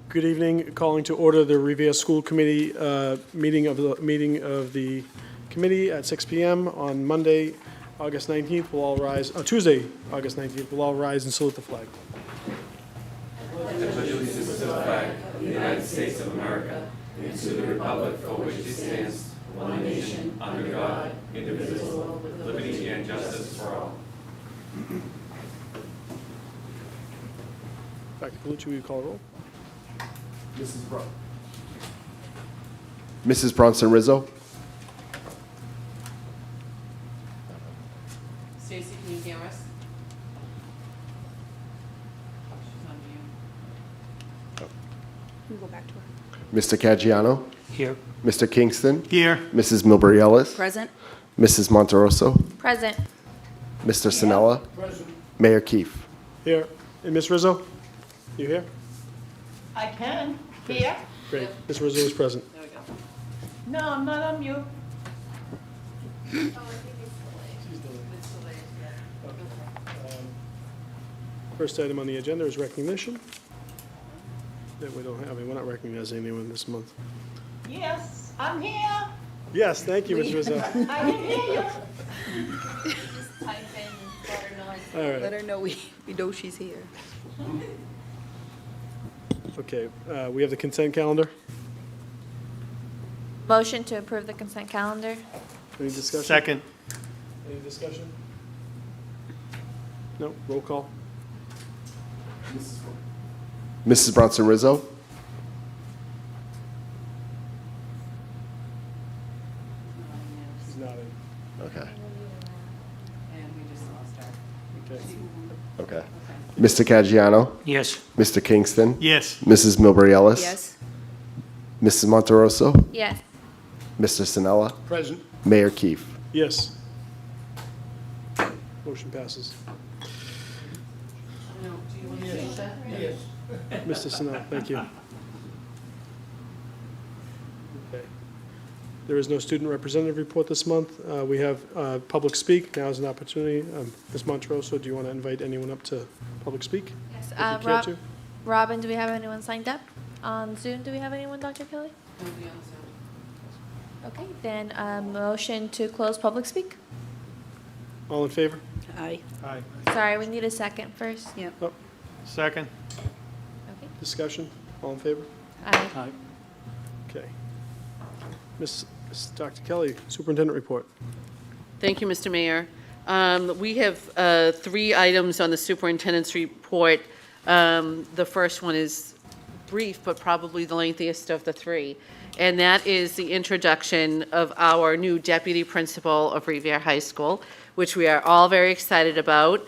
Good evening. Calling to order the Revere School Committee meeting of the committee at 6 p.m. on Monday, August 19th. We'll all rise. Tuesday, August 19th. We'll all rise and salute the flag. I pledge allegiance to the flag of the United States of America and to the republic for which it stands, one nation, under God, indivisible, with liberty and justice for all. Dr. Colucci, will you call a roll? Mrs. Bronson Rizzo. Stacy, can you hear us? She's on mute. We go back to her. Mr. Caggiano. Here. Mr. Kingston. Here. Mrs. Milbury Ellis. Present. Mrs. Monterosso. Present. Mr. Sinella. Mayor Keefe. Here. And Ms. Rizzo? You here? I can. Here? Great. Ms. Rizzo is present. There we go. No, I'm not on mute. First item on the agenda is recognition. That we don't have. We're not recognizing anyone this month. Yes, I'm here. Yes, thank you, Ms. Rizzo. I can hear you. Just type in and let her know. All right. Let her know we know she's here. Okay. We have the consent calendar. Motion to approve the consent calendar. Any discussion? Second. Any discussion? No. Roll call. Mrs. Bronson Rizzo. She's nodding. Okay. And we just lost our. Okay. Okay. Mr. Caggiano. Yes. Mr. Kingston. Yes. Mrs. Milbury Ellis. Yes. Mrs. Monterosso. Yes. Mr. Sinella. Present. Mayor Keefe. Yes. Motion passes. No, do you want to say that? Yes. Mr. Snell, thank you. Okay. There is no student representative report this month. We have public speak. Now is an opportunity. Ms. Monterosso, do you want to invite anyone up to public speak? Yes. If you care to. Robin, do we have anyone signed up? On Zoom, do we have anyone, Dr. Kelly? Nobody on Zoom. Okay, then motion to close public speak. All in favor? Aye. Aye. Sorry, we need a second first. Yep. Second. Okay. Discussion? All in favor? Aye. Aye. Okay. Dr. Kelly, Superintendent Report. Thank you, Mr. Mayor. We have 3 items on the superintendent's report. The first one is brief, but probably the lengthiest of the 3. And that is the introduction of our new deputy principal of Revere High School, which we are all very excited about.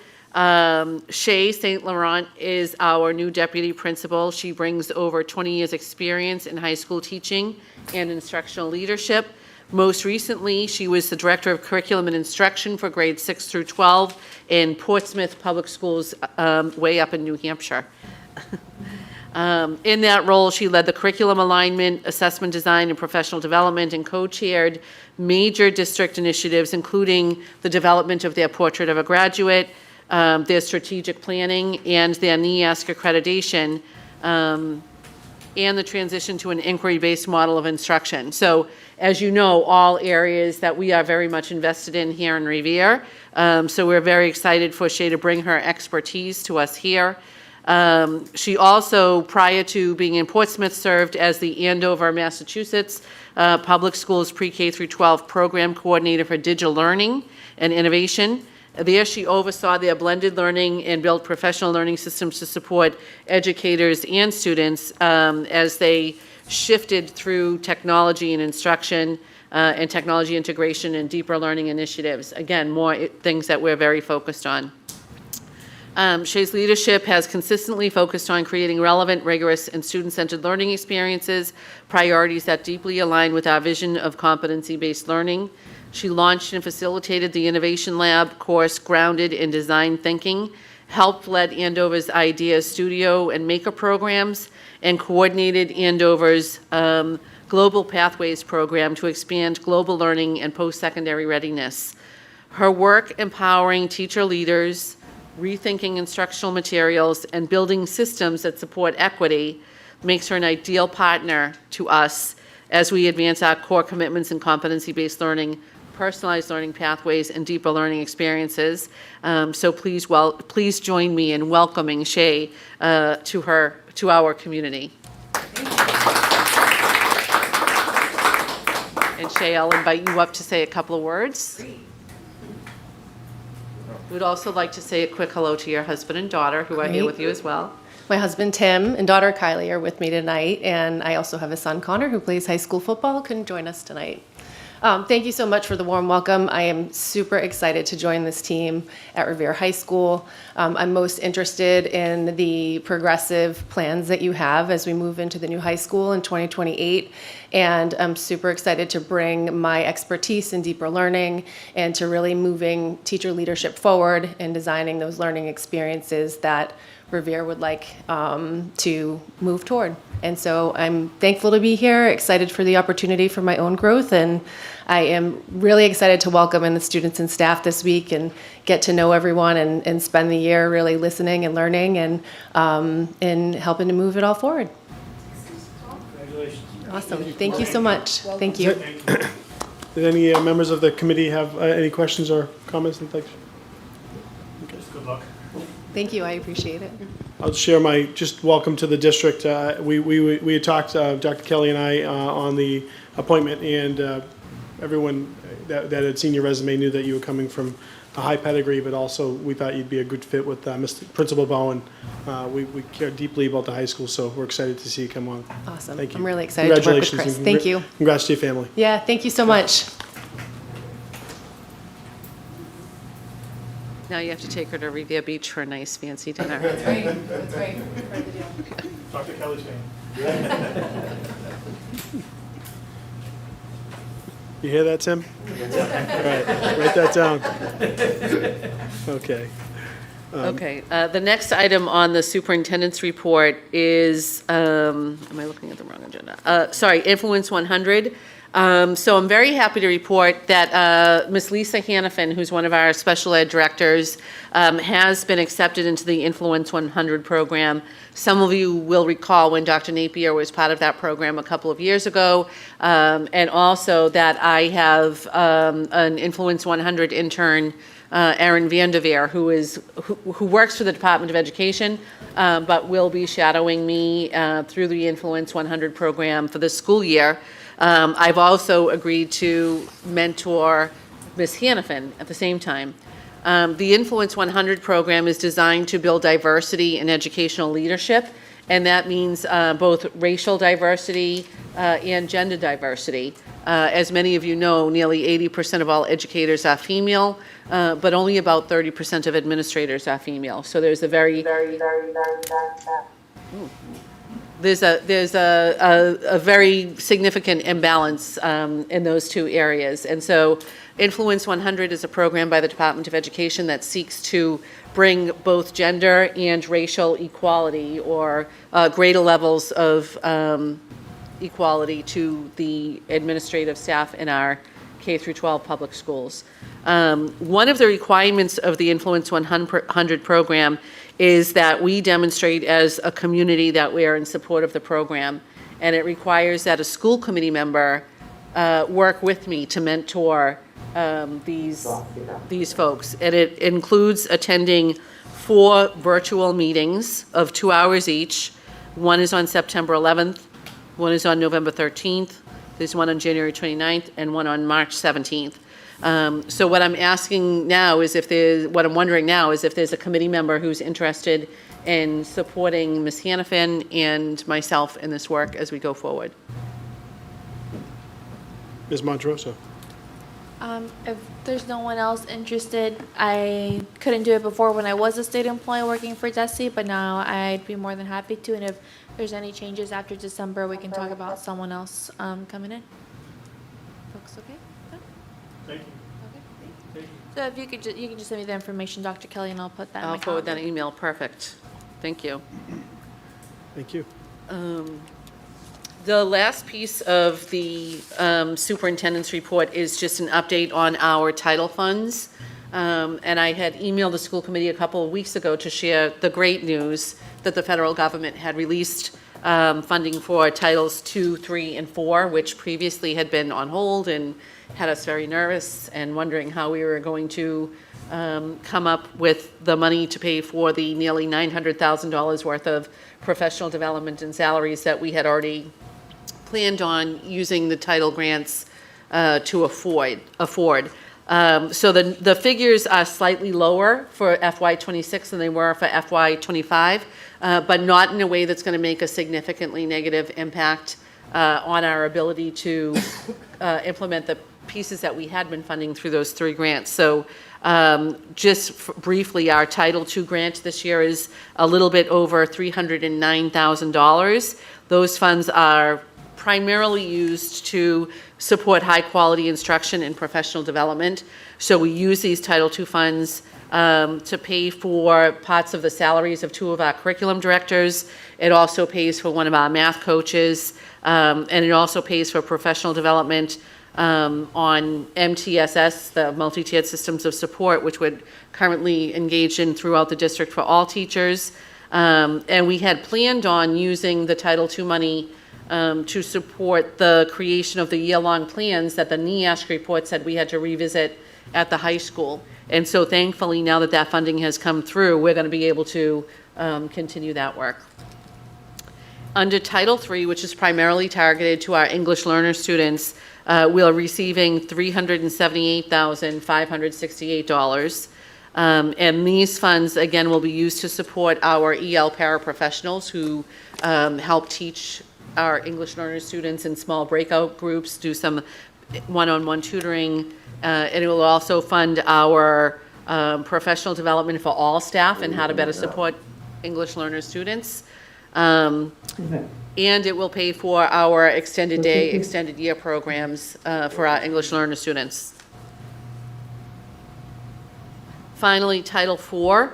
Shay St. Laurent is our new deputy principal. She brings over 20 years' experience in high school teaching and instructional leadership. Most recently, she was the director of curriculum and instruction for grades 6 through 12 in Portsmouth Public Schools, way up in New Hampshire. In that role, she led the curriculum alignment, assessment design, and professional development, and co-chaired major district initiatives, including the development of their Portrait of a Graduate, their strategic planning, and their NEASC accreditation, and the transition to an inquiry-based model of instruction. So, as you know, all areas that we are very much invested in here in Revere. So we're very excited for Shay to bring her expertise to us here. She also, prior to being in Portsmouth, served as the Andover, Massachusetts Public Schools Pre-K through 12 Program Coordinator for Digital Learning and Innovation. There, she oversaw their blended learning and built professional learning systems to support educators and students as they shifted through technology and instruction and technology integration and deeper learning initiatives. Again, more things that we're very focused on. Shay's leadership has consistently focused on creating relevant, rigorous, and student-centered learning experiences, priorities that deeply align with our vision of competency-based learning. She launched and facilitated the Innovation Lab course grounded in design thinking, helped lead Andover's Idea Studio and Maker programs, and coordinated Andover's Global Pathways program to expand global learning and post-secondary readiness. Her work empowering teacher leaders, rethinking instructional materials, and building systems that support equity makes her an ideal partner to us as we advance our core commitments in competency-based learning, personalized learning pathways, and deeper learning experiences. So please join me in welcoming Shay to our community. And Shay, I'll invite you up to say a couple of words. We'd also like to say a quick hello to your husband and daughter, who are here with you as well. My husband Tim and daughter Kylie are with me tonight, and I also have a son Connor who plays high school football, couldn't join us tonight. Thank you so much for the warm welcome. I am super excited to join this team at Revere High School. I'm most interested in the progressive plans that you have as we move into the new high school in 2028. And I'm super excited to bring my expertise in deeper learning and to really moving teacher leadership forward and designing those learning experiences that Revere would like to move toward. And so I'm thankful to be here, excited for the opportunity for my own growth, and I am really excited to welcome in the students and staff this week and get to know everyone and spend the year really listening and learning and helping to move it all forward. Congratulations. Awesome. Thank you so much. Thank you. Did any members of the committee have any questions or comments they'd like? Good luck. Thank you. I appreciate it. I'll share my just welcome to the district. We had talked, Dr. Kelly and I, on the appointment, and everyone that had seen your resume knew that you were coming from a high pedigree, but also we thought you'd be a good fit with Mr. Principal Bowen. We care deeply about the high school, so we're excited to see you come on. Awesome. Thank you. I'm really excited to work with Chris. and Thank you. Congrats to your family. Yeah, thank you so much. Now you have to take her to Revere Beach for a nice fancy dinner. That's right. That's right. Dr. Kelly's fan. You hear that, Tim? All right, write that down. Okay. Okay, the next item on the superintendent's report is, am I looking at the wrong agenda? Sorry, Influence 100. So I'm very happy to report that Ms. Lisa Hannafin, who's one of our special ed directors, has been accepted into the Influence 100 program. Some of you will recall when Dr. Napier was part of that program a couple of years ago, and also that I have an Influence 100 intern, Erin Vanderveer, who works for the Department of Education, but will be shadowing me through the Influence 100 program for this school year. I've also agreed to mentor Ms. Hannafin at the same time. The Influence 100 program is designed to build diversity in educational leadership, and that means both racial diversity and gender diversity. As many of you know, nearly 80% of all educators are female, but only about 30% of administrators are female. So there's a very very significant imbalance in those two areas. And so Influence 100 is a program by the Department of Education that seeks to bring both gender and racial equality, or greater levels of equality, to the administrative staff in our K through 12 public schools. One of the requirements of the Influence 100 program is that we demonstrate as a community that we are in support of the program, and it requires that a school committee member work with me to mentor these folks. And it includes attending 4 virtual meetings of 2 hours each. One is on September 11th, one is on November 13th, there's one on January 29th, and one on March 17th. So what I'm asking now is what I'm wondering now is if there's a committee member who's interested in supporting Ms. Hannafin and myself in this work as we go forward. Ms. Monterosso. If there's no one else interested, I couldn't do it before when I was a state employee working for DESE, but now I'd be more than happy to. And if there's any changes after December, we can talk about someone else coming in. Folks, okay? Yeah? Thank you. Okay. So if you can just send me the information, Dr. Kelly, and I'll put that in my I'll forward that calendar. email. Perfect. Thank you. Thank you. The last piece of the superintendent's report is just an update on our title funds. And I had emailed the school committee a couple of weeks ago to share the great news that the federal government had released funding for Titles 2, 3, and 4, which previously had been on hold and had us very nervous and wondering how we were going to come up with the money to pay for the nearly $900,000 worth of professional development and salaries that we had already planned on using the title grants to afford. So the figures are slightly lower for FY26 than they were for FY25, but not in a way that's going to make a significantly negative impact on our ability to implement the pieces that we had been funding through those 3 grants. So just briefly, our Title II grant this year is a little bit over $309,000. Those funds are primarily used to support high-quality instruction and professional development. So we use these Title II funds to pay for parts of the salaries of 2 of our curriculum directors. It also pays for one of our math coaches, and it also pays for professional development on MTSS, the multi-tiered systems of support, which we're currently engaged in throughout the district for all teachers. And we had planned on using the Title II money to support the creation of the year-long plans that the NEASC report said we had to revisit at the high school. And so thankfully, now that that funding has come through, we're going to be able to continue that work. Under Title III, which is primarily targeted to our English learner students, we are receiving $378,568. And these funds, again, will be used to support our EL paraprofessionals who help teach our English learner students in small breakout groups, do some one-on-one tutoring, and it will also fund our professional development for all staff and how to better support English learner students. And it will pay for our extended day, extended year programs for our English learner students. Finally, Title IV.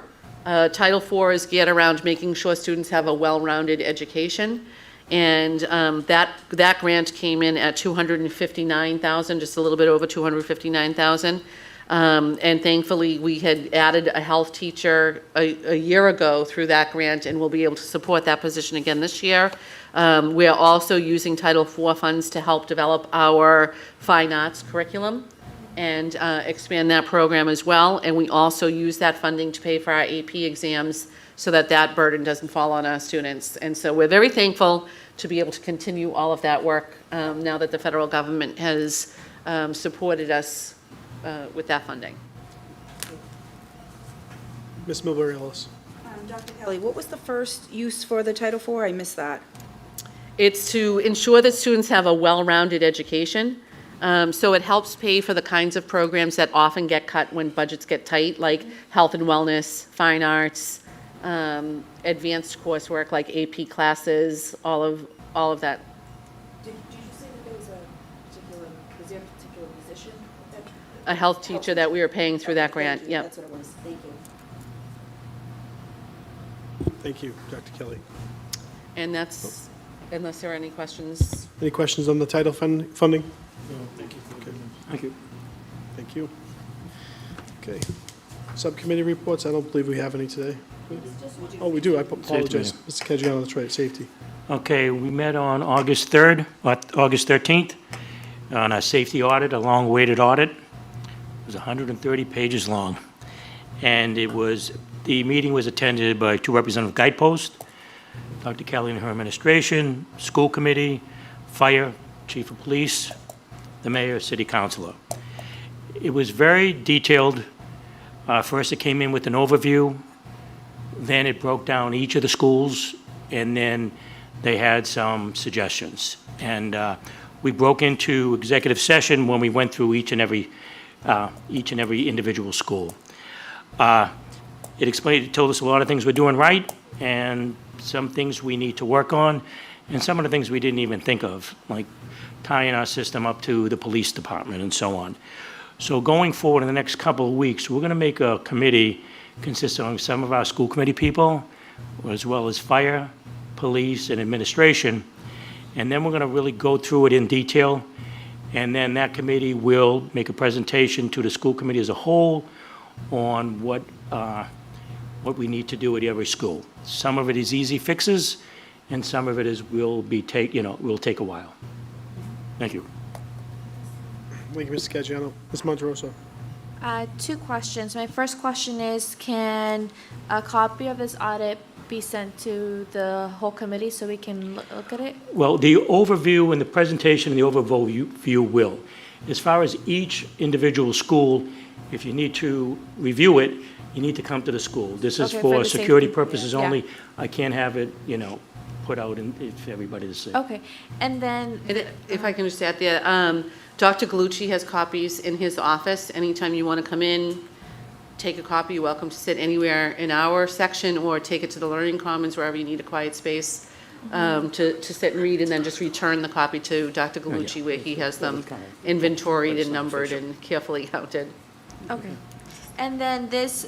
Title IV is geared around making sure students have a well-rounded education. And that grant came in at $259,000, just a little bit over $259,000. And thankfully, we had added a health teacher a year ago through that grant, and we'll be able to support that position again this year. We are also using Title IV funds to help develop our fine arts curriculum and expand that program as well. And we also use that funding to pay for our AP exams so that that burden doesn't fall on our students. And so we're very thankful to be able to continue all of that work now that the federal government has supported us with that funding. Ms. Milbury Ellis. Dr. Kelly, what was the first use for the Title IV? I missed that. It's to ensure that students have a well-rounded education. So it helps pay for the kinds of programs that often get cut when budgets get tight, like health and wellness, fine arts, advanced coursework like AP classes, all of that. Did you say that there was was there a particular position? A health teacher that we were paying through that grant, yeah. That's what it was. Thank you. Thank you, Dr. Kelly. And that's, unless there are any questions. Any questions on the title funding? No, thank you. Okay. Thank you. Thank you. Okay. Subcommittee reports, I don't believe we have any today. Oh, we do, I apologize. Mr. Caggiano, that's right, safety. Okay, we met on August 3rd, August 13th, on a safety audit, a long-awaited audit. It was 130 pages long. And the meeting was attended by 2 representative guideposts, Dr. Kelly and her administration, school committee, fire, chief of police, the mayor, city councilor. It was very detailed. First, it came in with an overview. Then it broke down each of the schools, and then they had some suggestions. And we broke into executive session when we went through each and every individual school. It told us a lot of things we're doing right, and some things we need to work on, and some of the things we didn't even think of, like tying our system up to the police department and so on. So going forward in the next couple of weeks, we're going to make a committee consisting of some of our school committee people, as well as fire, police, and administration. And then we're going to really go through it in detail. And then that committee will make a presentation to the school committee as a whole on what we need to do at every school. Some of it is easy fixes, and some of it will take a while. Thank you. Thank you, Mr. Caggiano. Ms. Monterosso? Two questions. My first question is, can a copy of this audit be sent to the whole committee so we can look at it? Well, the overview and the presentation and the overview will. As far as each individual school, if you need to review it, you need to come to the school. This is Okay, for for the security safety, purposes yeah. only. I can't have it, put out for everybody to see. Okay, and then, And if I can just add there, Dr. Galucci has copies in his office. Anytime you want to come in, take a copy, you're welcome to sit anywhere in our section or take it to the Learning Commons, wherever you need a quiet space, to sit and read, and then just return the copy to Dr. Galucci, where he has them inventoried and numbered and carefully counted. okay. And then this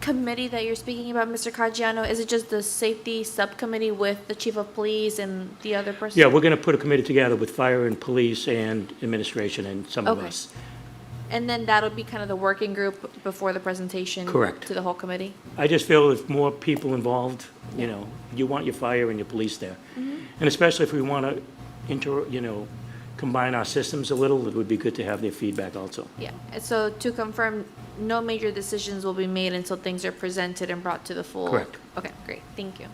committee that you're speaking about, Mr. Caggiano, is it just the safety subcommittee with the chief of police and the other person? Yeah, we're going to put a committee together with fire and police and administration and some of Okay. us. And then that'll be kind of the working group before the presentation? Correct. To the whole committee? I just feel if more people involved, you want your fire and your police there. And especially if we want to combine our systems a little, it would be good to have their feedback also. Yeah, and so to confirm, no major decisions will be made until things are presented and brought to the full? Correct. Okay, great, thank you.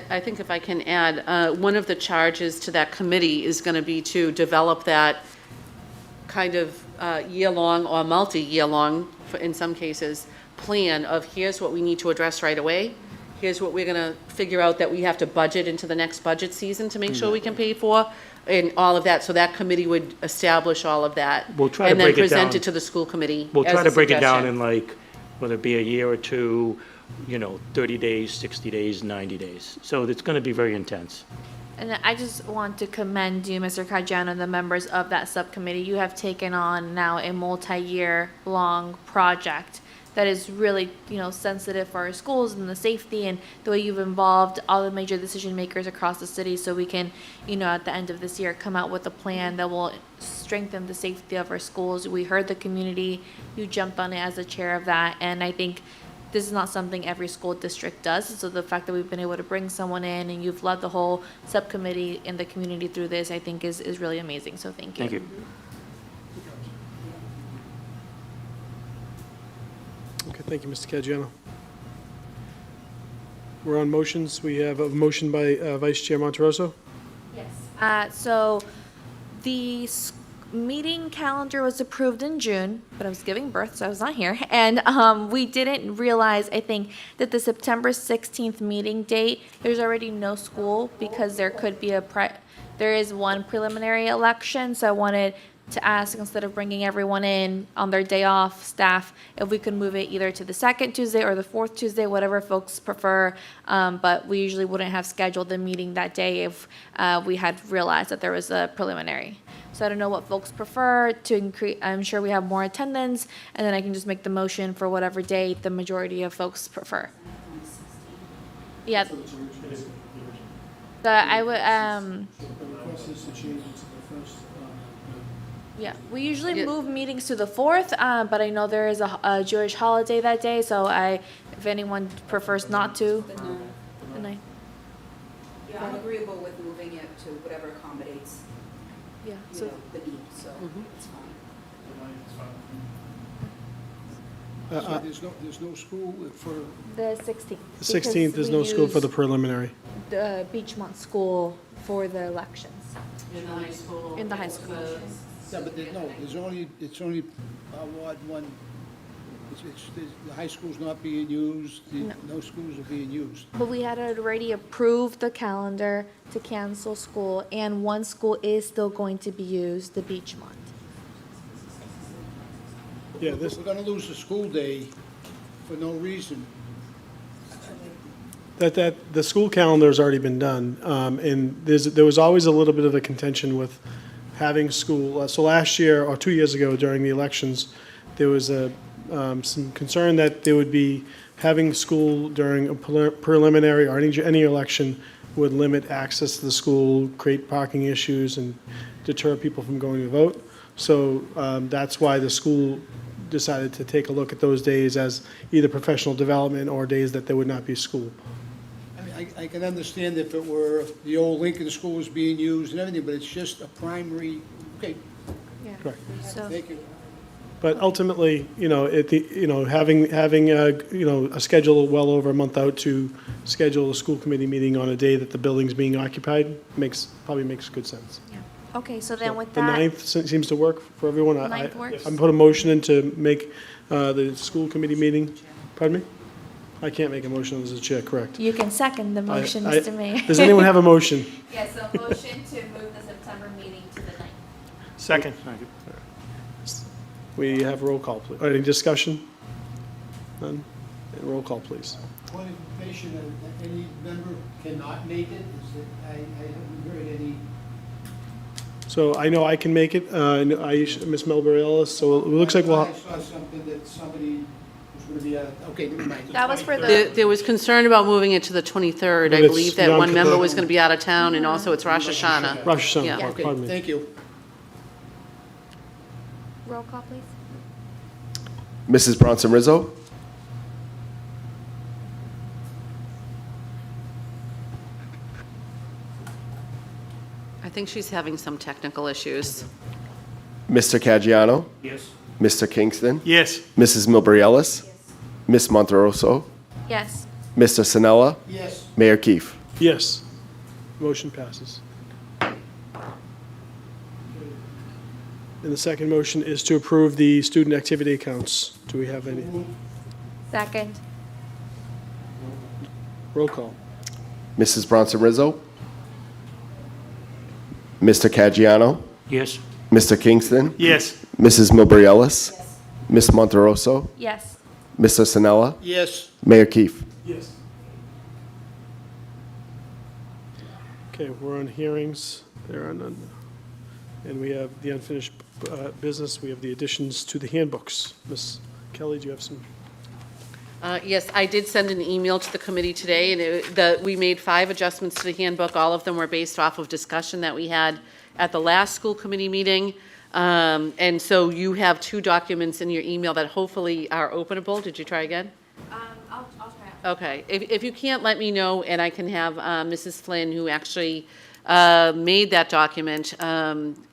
I think if I can add, one of the charges to that committee is going to be to develop that kind of year-long or multi-year-long, in some cases, plan of here's what we need to address right away. Here's what we're going to figure out that we have to budget into the next budget season to make sure we can pay for, and all of that. So that committee would establish all of that. We'll try to break it And then present down. it to the school committee We'll as try a to break it down suggestion. in whether it be a year or two, 30 days, 60 days, 90 days. So it's going to be very intense. And I just want to commend you, Mr. Caggiano, and the members of that subcommittee. You have taken on now a multi-year long project that is really, sensitive for our schools and the safety, and the way you've involved all the major decision makers across the city, so we can, at the end of this year, come out with a plan that will strengthen the safety of our schools. We heard the community, you jumped on it as the chair of that, and I think this is not something every school district does. So the fact that we've been able to bring someone in and you've led the whole subcommittee in the community through this, I think is really amazing. So thank you. Thank you. Okay, thank you, Mr. Caggiano. We're on motions. We have a motion by Vice Chair Monterosso. Yes. So the meeting calendar was approved in June, but I was giving birth, so I was not here. And we didn't realize, I think, that the September 16th meeting date, there's already no school because there could be there is one preliminary election. So I wanted to ask, instead of bringing everyone in on their day off, staff, if we could move it either to the second Tuesday or the fourth Tuesday, whatever folks prefer. But we usually wouldn't have scheduled the meeting that day if we had realized that there was a preliminary. So I don't know what folks prefer to increase. I'm sure we have more attendance, and then I can just make the motion for whatever date the majority of folks prefer. Yeah. I would, yeah, we usually move meetings to the 4th, but I know there is a Jewish holiday that day, so if anyone prefers not to. The 9th. Yeah, I'm agreeable with moving it to whatever accommodates, Yeah, the need, so it's fine. There's no school for, the 16th. The 16th, there's no school for the preliminary. The Beachmont School for the elections. In the high school. In the high school. yeah, but it's only Ward 1. The high school's not being used, no schools are being used. But we had already approved the calendar to cancel school, and one school is still going to be used, the Beachmont. Yeah, We're gonna lose the school day for no reason. The school calendar's already been done, and there was always a little bit of a contention with having school. So last year, or 2 years ago during the elections, there was some concern that there would be having school during a preliminary or any election would limit access to the school, create parking issues, and deter people from going to vote. So that's why the school decided to take a look at those days as either professional development or days that there would not be school. I can understand if it were the old Lincoln School was being used and everything, but it's just a primary, okay, Correct. So, thank you. But ultimately, having a schedule well over a month out to schedule a school committee meeting on a day that the building's being occupied probably makes good sense. okay, so then with The that, 9th seems to work for everyone. 9th works? I'm put a motion in to make the school committee meeting, pardon me? I can't make a motion as a chair, correct? you can second the motion, I- Mr. Mayor. Does anyone have a motion? Yes, a motion to move the September meeting to the 9th. Second. We have roll call, please. Any discussion? None? And roll call, please. One information that any member cannot make it is that I haven't heard any. So I know I can make it, Ms. Melbury Ellis, so it looks like I saw something that somebody was going to be, okay, never mind. That was for the, There was concern about moving it to the 23rd. But I it's believe that Yom one member Kippur. was going to be out of town, and also it's Rosh Hashanah. Rosh Yeah. Hashanah, Okay, pardon me. thank you. roll call, please. Mrs. Bronson Rizzo, I think she's having some technical issues. Mr. Caggiano, Yes. Mr. Kingston, Yes. Mrs. Milbury Ellis, Ms. Monteroso, Yes. Mr. Sinella, Yes, Mayor Keefe. Yes. Motion passes. And the second motion is to approve the student activity accounts. Do we have any? Second. Roll call. Mrs. Bronson Rizzo, Mr. Caggiano, Yes. Mr. Kingston, Yes. Mrs. Milbury Ellis, Ms. Monteroso, Yes. Mr. Sinella, yes, Mayor Keefe. Yes. Okay, we're on hearings. There are none. And we have the unfinished business. We have the additions to the handbooks. Ms. Kelly, do you have some? Yes, I did send an email to the committee today, and we made 5 adjustments to the handbook. All of them were based off of discussion that we had at the last school committee meeting. And so you have 2 documents in your email that hopefully are openable. Did you try again? I'll try. Okay. If you can't, let me know, and I can have Mrs. Flynn, who actually made that document,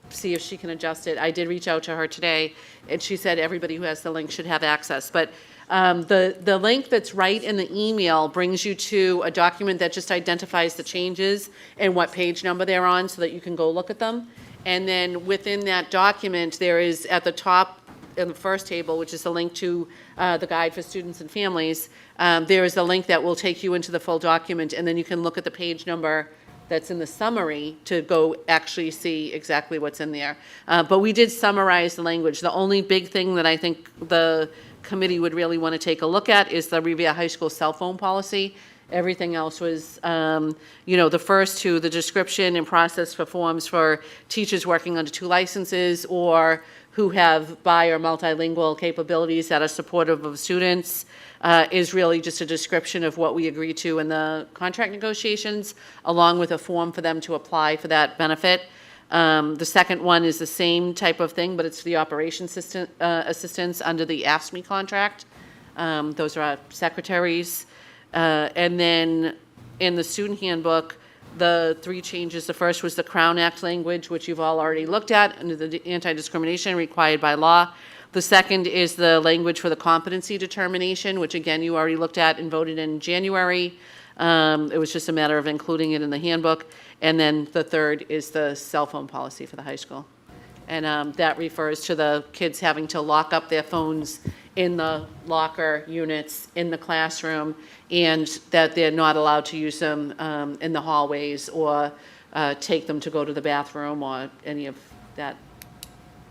see if she can adjust it. I did reach out to her today, and she said everybody who has the link should have access. But the link that's right in the email brings you to a document that just identifies the changes and what page number they're on so that you can go look at them. And then within that document, there is at the top in the first table, which is the link to the guide for students and families, there is a link that will take you into the full document, and then you can look at the page number that's in the summary to go actually see exactly what's in there. But we did summarize the language. The only big thing that I think the committee would really want to take a look at is the Revere High School cell phone policy. Everything else was, the first 2, the description and process for forms for teachers working under 2 licenses or who have bi or multilingual capabilities that are supportive of students, is really just a description of what we agreed to in the contract negotiations, along with a form for them to apply for that benefit. The second one is the same type of thing, but it's for the operations assistants under the AFSCME contract. Those are our secretaries. And then in the student handbook, the 3 changes, the first was the Crown Act language, which you've all already looked at under the anti-discrimination required by law. The second is the language for the competency determination, which again, you already looked at and voted in January. It was just a matter of including it in the handbook. And then the third is the cell phone policy for the high school. And that refers to the kids having to lock up their phones in the locker units in the classroom, and that they're not allowed to use them in the hallways or take them to go to the bathroom or any of that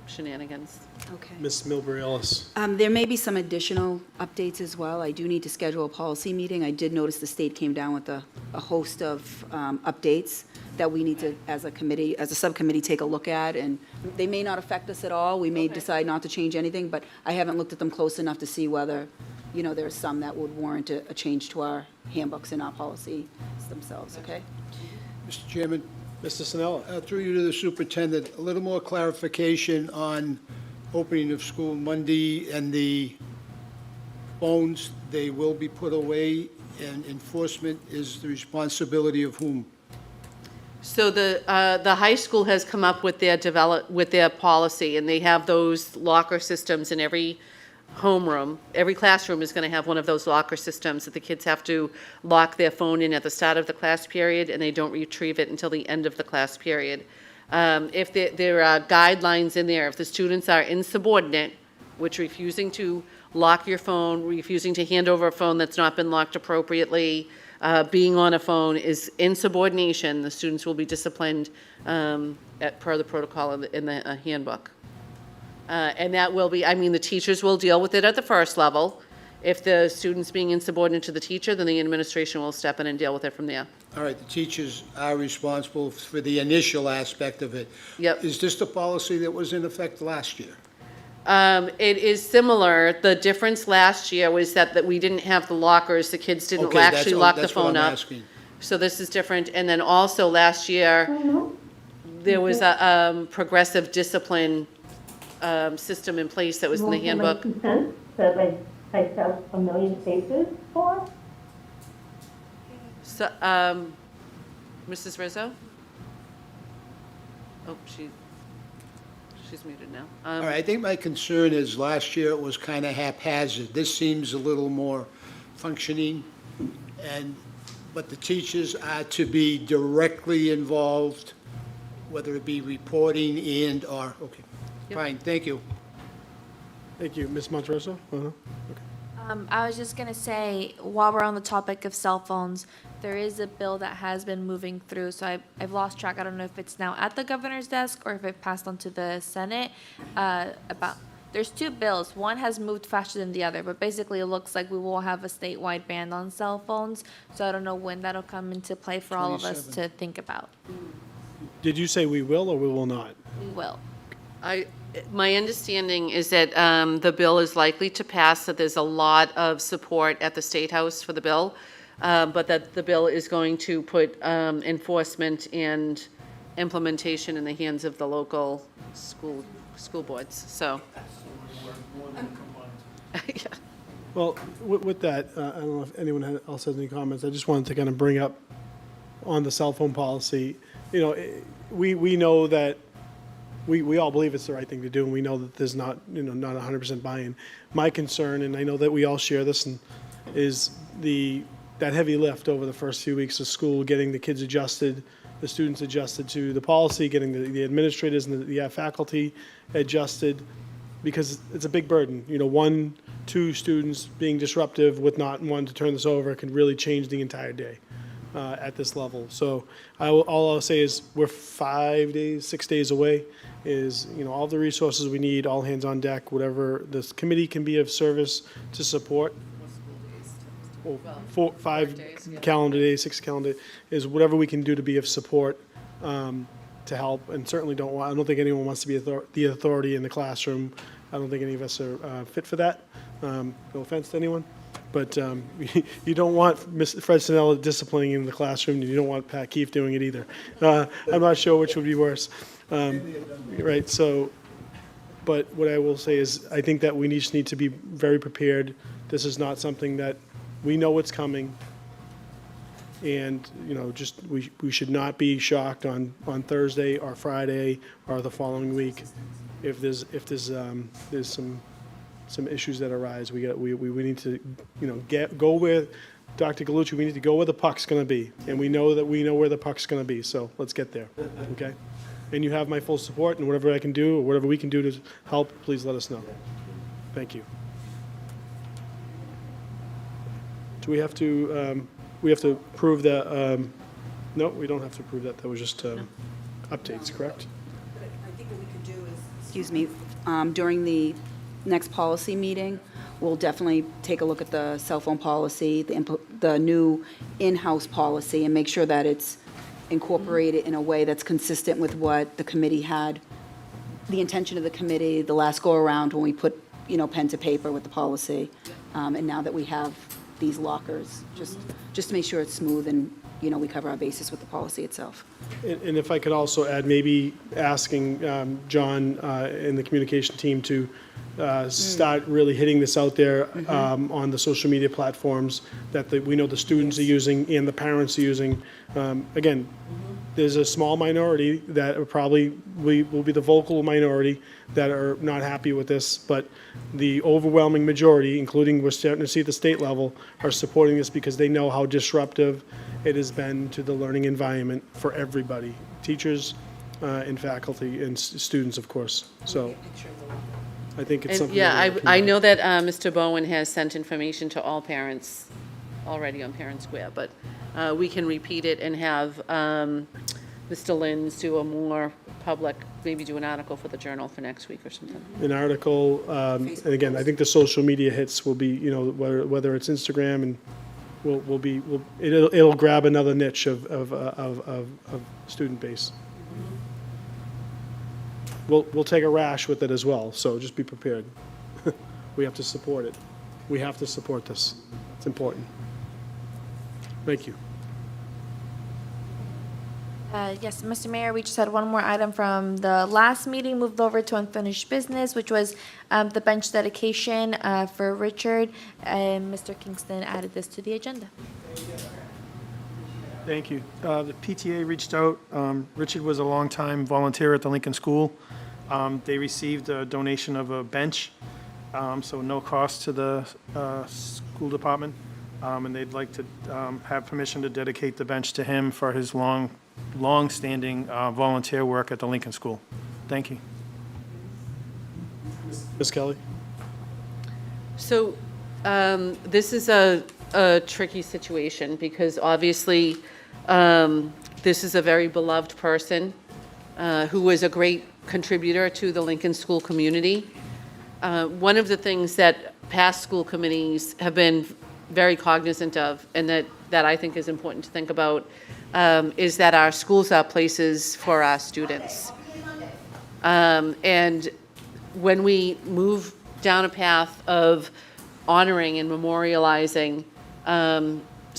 shenanigans. Okay. Ms. Milbury Ellis. There may be some additional updates as well. I do need to schedule a policy meeting. I did notice the state came down with a host of updates that we need to, as a committee, as a subcommittee, take a look at, and they may not affect us at all. We may decide not to change anything, but I haven't looked at them close enough to see whether, there's some that would warrant a change to our handbooks and our policies themselves, okay? Mr. Chairman, Mr. Sinella. through you to the superintendent, a little more clarification on opening of school Monday and the phones, they will be put away and enforcement is the responsibility of whom? So the high school has come up with their policy, and they have those locker systems in every homeroom. Every classroom is going to have one of those locker systems that the kids have to lock their phone in at the start of the class period, and they don't retrieve it until the end of the class period. If there are guidelines in there, if the students are insubordinate, which refusing to lock your phone, refusing to hand over a phone that's not been locked appropriately, being on a phone is insubordination, the students will be disciplined per the protocol in the handbook. And that will be, I mean, the teachers will deal with it at the first level. If the student's being insubordinate to the teacher, then the administration will step in and deal with it from there. All right, the teachers are responsible for the initial aspect of it. Yep. Is this the policy that was in effect last year? It is similar. The difference last year was that we didn't have the lockers. The kids didn't Okay, that's- actually lock the that's what phone I'm up. asking. So this is different. And then also last year, there was a progressive discipline system in place that was in the handbook. That I sell a million spaces for? So, Mrs. Rizzo? Oh, she's muted now. All right, I think my concern is last year it was kind of haphazard. This seems a little more functioning, but the teachers are to be directly involved, whether it be reporting and/or, okay, Yep. fine, thank you. Thank you. Ms. Monterosso? Okay. I was just gonna say, while we're on the topic of cell phones, there is a bill that has been moving through, so I've lost track. I don't know if it's now at the governor's desk or if it passed on to the Senate. There's two bills. One has moved faster than the other, but basically it looks like we will have a statewide ban on cell phones. So I don't know when that'll come into play for all of us 27. to think about. Did you say we will or we will not? We will. My understanding is that the bill is likely to pass, that there's a lot of support at the State House for the bill, but that the bill is going to put enforcement and implementation in the hands of the local school boards, so. Yeah. Well, with that, I don't know if anyone else has any comments. I just wanted to kind of bring up on the cell phone policy. You know, we know that we all believe it's the right thing to do, and we know that there's not 100% buy-in. My concern, and I know that we all share this, is that heavy lift over the first few weeks of school, getting the kids adjusted, the students adjusted to the policy, getting the administrators and the faculty adjusted, because it's a big burden. You know, 1-2 students being disruptive with not one to turn this over can really change the entire day at this level. So all I'll say is we're 6 days away. Is, you know, all the resources we need, all hands on deck, whatever this committee can be of service to support. Well, 5 calendar days, 6 calendar, is whatever we can do to be of support to help. And certainly I don't think anyone wants to be the authority in the classroom. I don't think any of us are fit for that. No offense to anyone. But you don't want Fred Sinella disciplining in the classroom, and you don't want Pat Keefe doing it either. I'm not sure which would be worse. Right, so, but what I will say is, I think that we just need to be very prepared. This is not something that, we know it's coming. And, you know, just, we should not be shocked on Thursday or Friday or the following week if there's some issues that arise. We need to, you know, go where, Dr. Galucci, we need to go where the puck's going to be. And we know where the puck's going to be, so let's get there, okay? And you have my full support, and whatever I can do, or whatever we can do to help, please let us know. Thank you. Do we have to approve the, no, we don't have to approve that. That was just updates, correct? I think what we could do is, excuse me, during the next policy meeting, we'll definitely take a look at the cell phone policy, the new in-house policy, and make sure that it's incorporated in a way that's consistent with what the committee had, the intention of the committee, the last go-around when we put, you know, pen to paper with the policy. And now that we have these lockers, just to make sure it's smooth and, we cover our bases with the policy itself. And if I could also add, maybe asking John and the communication team to start really hitting this out there on the social media platforms that we know the students are using and the parents are using. Again, there's a small minority that will be the vocal minority that are not happy with this, but the overwhelming majority, including we're starting to see at the state level, are supporting this because they know how disruptive it has been to the learning environment for everybody, teachers and faculty and students, of course. So I think it's And something. yeah, that we I can- know that Mr. Bowen has sent information to all parents already on Parent Square, but we can repeat it and have Mr. Lenz do a more public, maybe do an article for the Journal for next week or something. An article, and again, I think the social media hits will be, whether it's Instagram and it'll grab another niche of student base. We'll take a rash with it as well, so just be prepared. We have to support it. We have to support this. It's important. Thank you. Yes, Mr. Mayor, we just had one more item from the last meeting moved over to unfinished business, which was the bench dedication for Richard, and Mr. Kingston added this to the agenda. Thank you. The PTA reached out. Richard was a longtime volunteer at the Lincoln School. They received a donation of a bench, so no cost to the school department. And they'd like to have permission to dedicate the bench to him for his long-standing volunteer work at the Lincoln School. Thank you. Ms. Kelly? So this is a tricky situation because obviously this is a very beloved person who was a great contributor to the Lincoln School community. One of the things that past school committees have been very cognizant of, and that I think is important to think about, is that our schools are places for our students. And when we move down a path of honoring and memorializing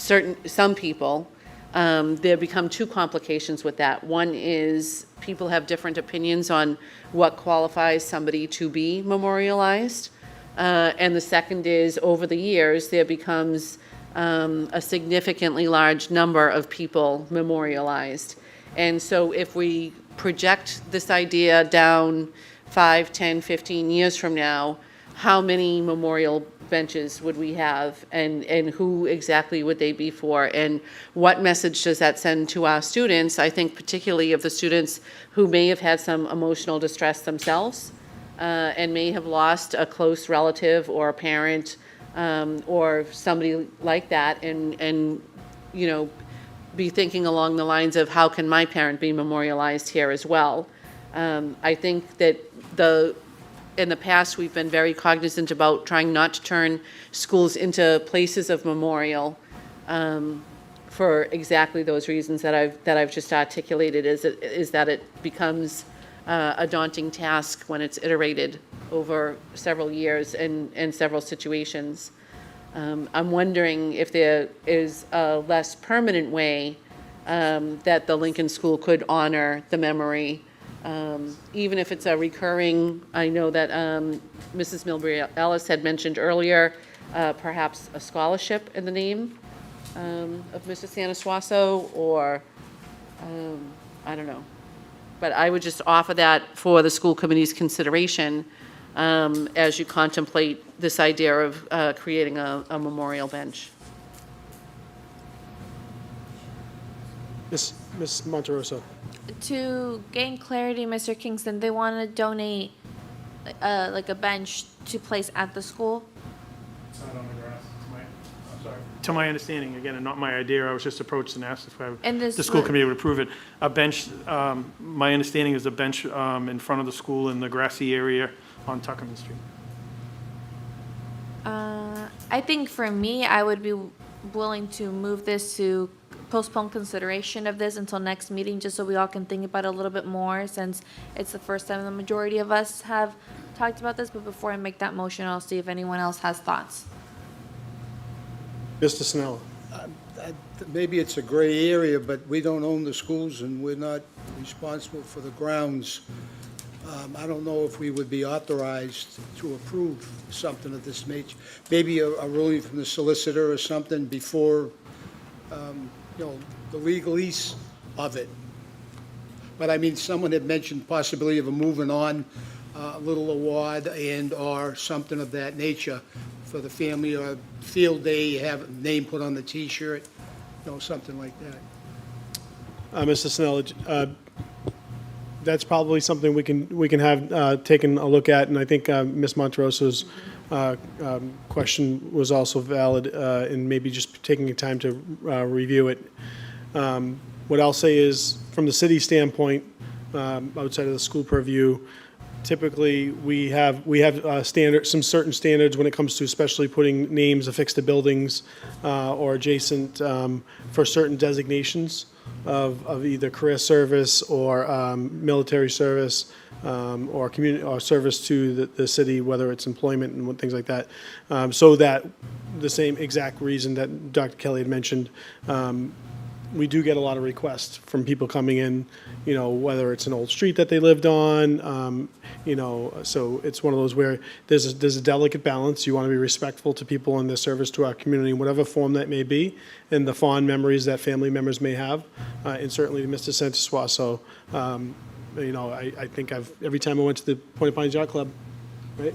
some people, there become two complications with that. One is people have different opinions on what qualifies somebody to be memorialized. And the second is, over the years, there becomes a significantly large number of people memorialized. And so if we project this idea down 5, 10, 15 years from now, how many memorial benches would we have, and who exactly would they be for, and what message does that send to our students? I think particularly of the students who may have had some emotional distress themselves, and may have lost a close relative or a parent or somebody like that, and be thinking along the lines of how can my parent be memorialized here as well. I think that in the past we've been very cognizant about trying not to turn schools into places of memorial for exactly those reasons that I've just articulated, is that it becomes a daunting task when it's iterated over several years and several situations. I'm wondering if there is a less permanent way that the Lincoln School could honor the memory, even if it's a recurring. I know that Mrs. Milbury Ellis had mentioned earlier, perhaps a scholarship in the name of Mr. Sanasuaso, or I don't know. But I would just offer that for the school committee's consideration as you contemplate this idea of creating a memorial bench. Ms. Monterosso? To gain clarity, Mr. Kingston, they want to donate like a bench to place at the school? It's not on the grass. I'm sorry. To my understanding, again, and not my idea, I was just approached and asked if the school committee would approve it. A bench, my understanding is a bench in front of the school in the grassy area on Tuckerman Street. I think for me, I would be willing to move this to postpone consideration of this until next meeting, just so we all can think about it a little bit more, since it's the first time the majority of us have talked about this. But before I make that motion, I'll see if anyone else has thoughts. Mr. Sinella? Maybe it's a gray area, but we don't own the schools and we're not responsible for the grounds. I don't know if we would be authorized to approve something of this nature. Maybe a ruling from the solicitor or something before, the legalese of it. But I mean, someone had mentioned possibility of a moving on, a little award and/or something of that nature for the family, or field day, have a name put on the T-shirt, something like that. Mr. Sinella, that's probably something we can have taken a look at, and I think Ms. Monteroso's question was also valid in maybe just taking time to review it. What I'll say is, from the city standpoint, outside of the school purview, typically we have some certain standards when it comes to especially putting names affixed to buildings or adjacent for certain designations of either career service or military service or community or service to the city, whether it's employment and things like that. So that the same exact reason that Dr. Kelly had mentioned, we do get a lot of requests from people coming in, whether it's an old street that they lived on, so it's one of those where there's a delicate balance. You want to be respectful to people in their service to our community in whatever form that may be, and the fond memories that family members may have, and certainly to Mr. Santiswa. So, I think every time I went to the Point Pines Yacht Club, right?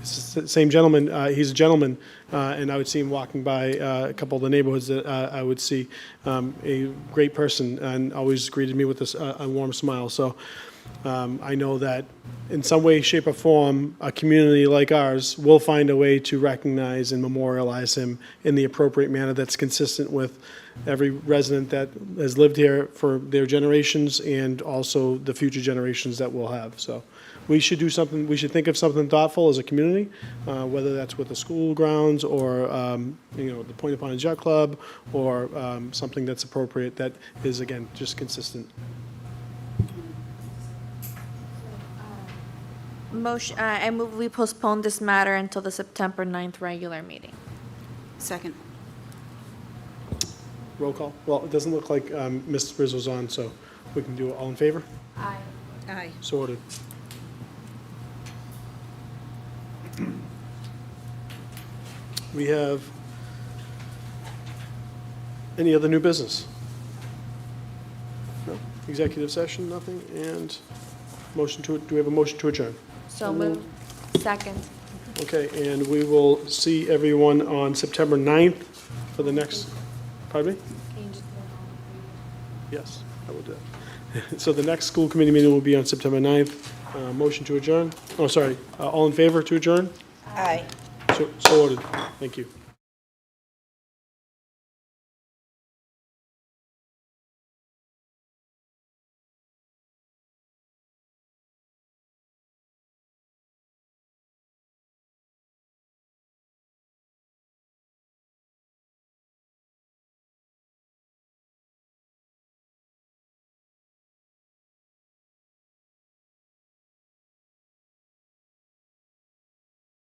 It's the same gentleman, he's a gentleman, and I would see him walking by a couple of the neighborhoods that I would see, a great person, and always greeted me with a warm smile. So I know that in some way, shape, or form, a community like ours will find a way to recognize and memorialize him in the appropriate manner that's consistent with every resident that has lived here for their generations and also the future generations that we'll have. So we should do something, we should think of something thoughtful as a community, whether that's with the school grounds or, the Point Pines Yacht Club, or something that's appropriate that is, again, just consistent. Motion, I move we postpone this matter until the September 9th regular meeting. Second. Roll call. Well, it doesn't look like Ms. Rizzo's on, so we can do it. All in favor? Aye. Aye. So ordered. We have any other new business? No? Executive session, nothing, and do we have a motion to adjourn? So moved. Second. Okay, and we will see everyone on September 9th for the next, pardon me? Yes, I will do that. So the next school committee meeting will be on September 9th. Motion to adjourn? Oh, sorry, all in favor to adjourn? Aye. So ordered. Thank you.